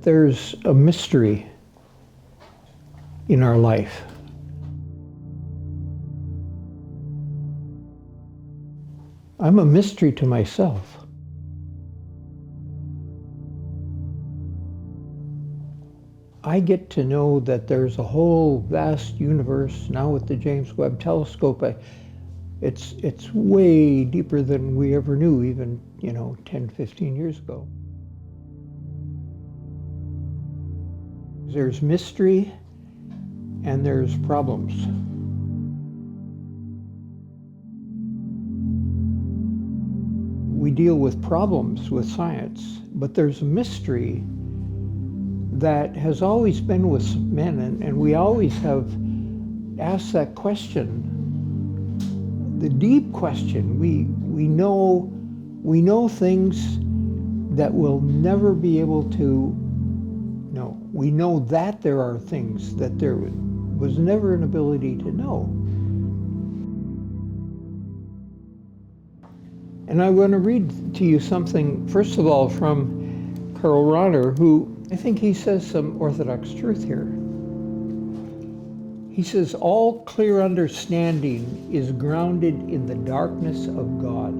there's a mystery in our life. I'm a mystery to myself. I get to know that there's a whole vast universe now with the James Webb Telescope. It's way deeper than we ever knew, even 10, 15 years ago. There's mystery and there's problems. We deal with problems with science, but there's a mystery that has always been with men, and we always have asked that question, the deep question. We know things that we'll never be able to know. We know that there are things that there was never an ability to know. And I want to read to you something, first of all, from Karl Rahner, who I think he says some Orthodox truth here. He says, all clear understanding is grounded in the darkness of God.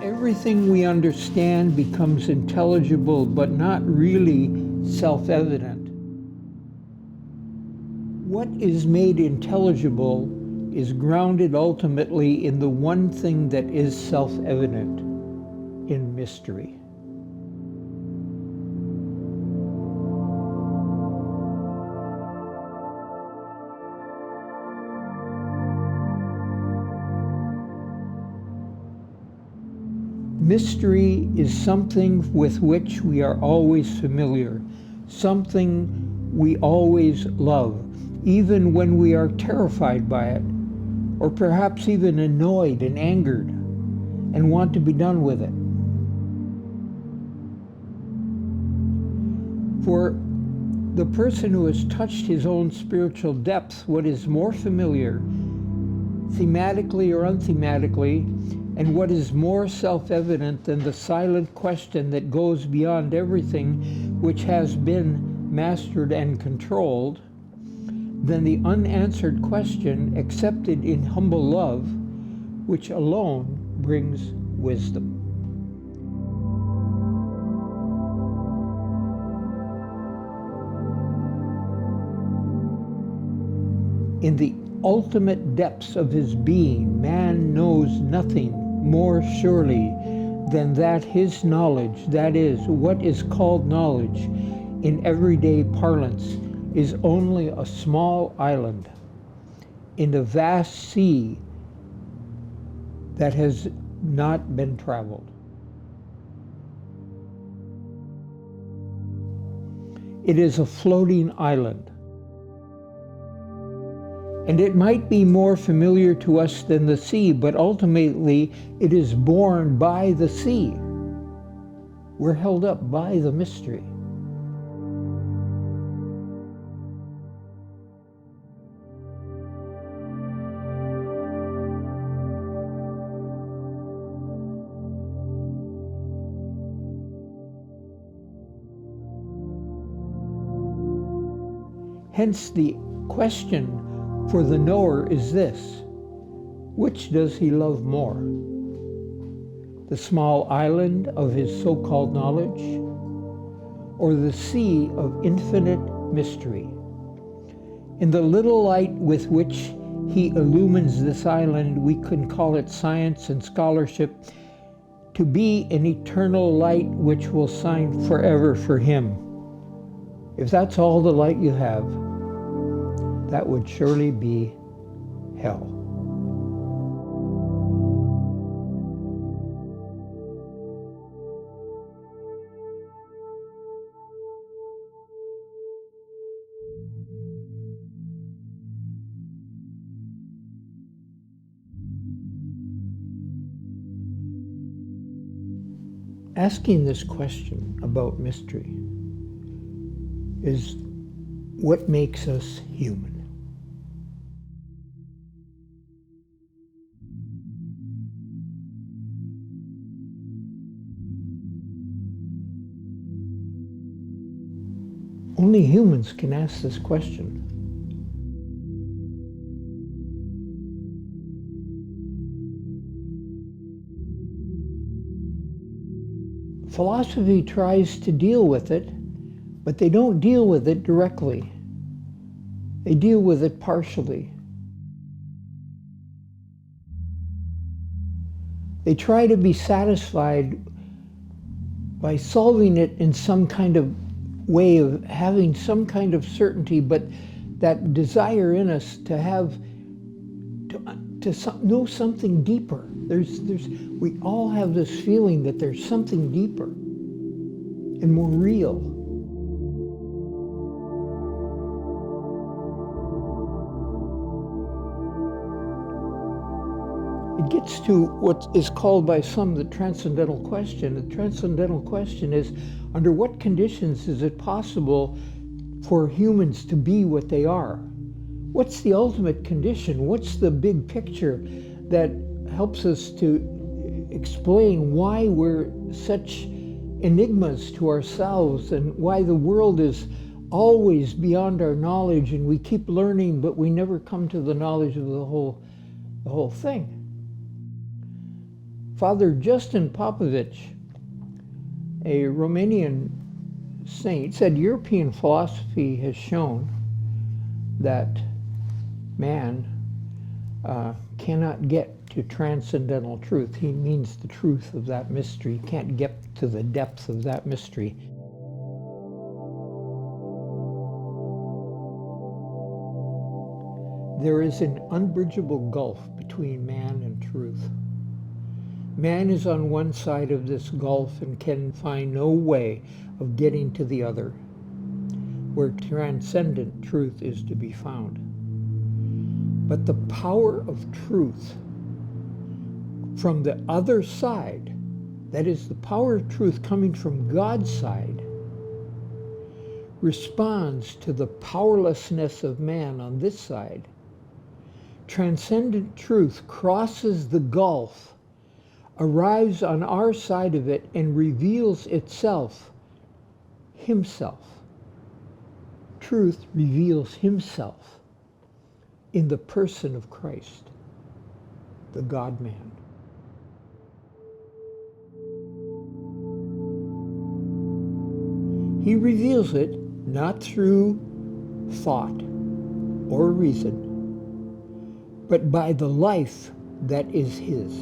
Everything we understand becomes intelligible, but not really self-evident. What is made intelligible is grounded ultimately in the one thing that is self-evident, in mystery. Mystery is something with which we are always familiar, something we always love, even when we are terrified by it, or perhaps even annoyed and angered and want to be done with it. For the person who has touched his own spiritual depth, what is more familiar, thematically or unthematically, and what is more self-evident than the silent question that goes beyond everything which has been mastered and controlled, than the unanswered question accepted in humble love, which alone brings wisdom. In the ultimate depths of his being, man knows nothing more surely than that his knowledge, that is, what is called knowledge in everyday parlance, is only a small island in a vast sea that has not been traveled. It is a floating island. And it might be more familiar to us than the sea, but ultimately it is borne by the sea. We're held up by the mystery. Hence the question for the knower is this: which does he love more? The small island of his so-called knowledge, or the sea of infinite mystery? In the little light with which he illumines this island, we can call it science and scholarship, to be an eternal light which will shine forever for him. If that's all the light you have, that would surely be hell. Asking this question about mystery is what makes us human. Only humans can ask this question. Philosophy tries to deal with it, but they don't deal with it directly. They deal with it partially. They try to be satisfied by solving it in some kind of way of having some kind of certainty, but that desire in us to have to know something deeper. We all have this feeling that there's something deeper and more real. It gets to what is called by some the transcendental question. The transcendental question is, under what conditions is it possible for humans to be what they are? What's the ultimate condition? What's the big picture that helps us to explain why we're such enigmas to ourselves and why the world is always beyond our knowledge and we keep learning but we never come to the knowledge of the whole thing? Father Justin Popovich, a Romanian saint, said European philosophy has shown that man cannot get to transcendental truth. He means the truth of that mystery. He can't get to the depth of that mystery. There is an unbridgeable gulf between man and truth. Man is on one side of this gulf and can find no way of getting to the other, where transcendent truth is to be found. But the power of truth from the other side, that is, the power of truth coming from God's side, responds to the powerlessness of man on this side. Transcendent truth crosses the gulf, arrives on our side of it, and reveals itself, himself. Truth reveals himself in the person of Christ, the God-man. He reveals it not through thought or reason, but by the life that is his.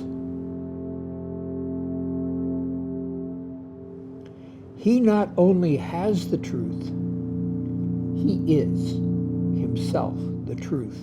He not only has the truth, he is himself the truth.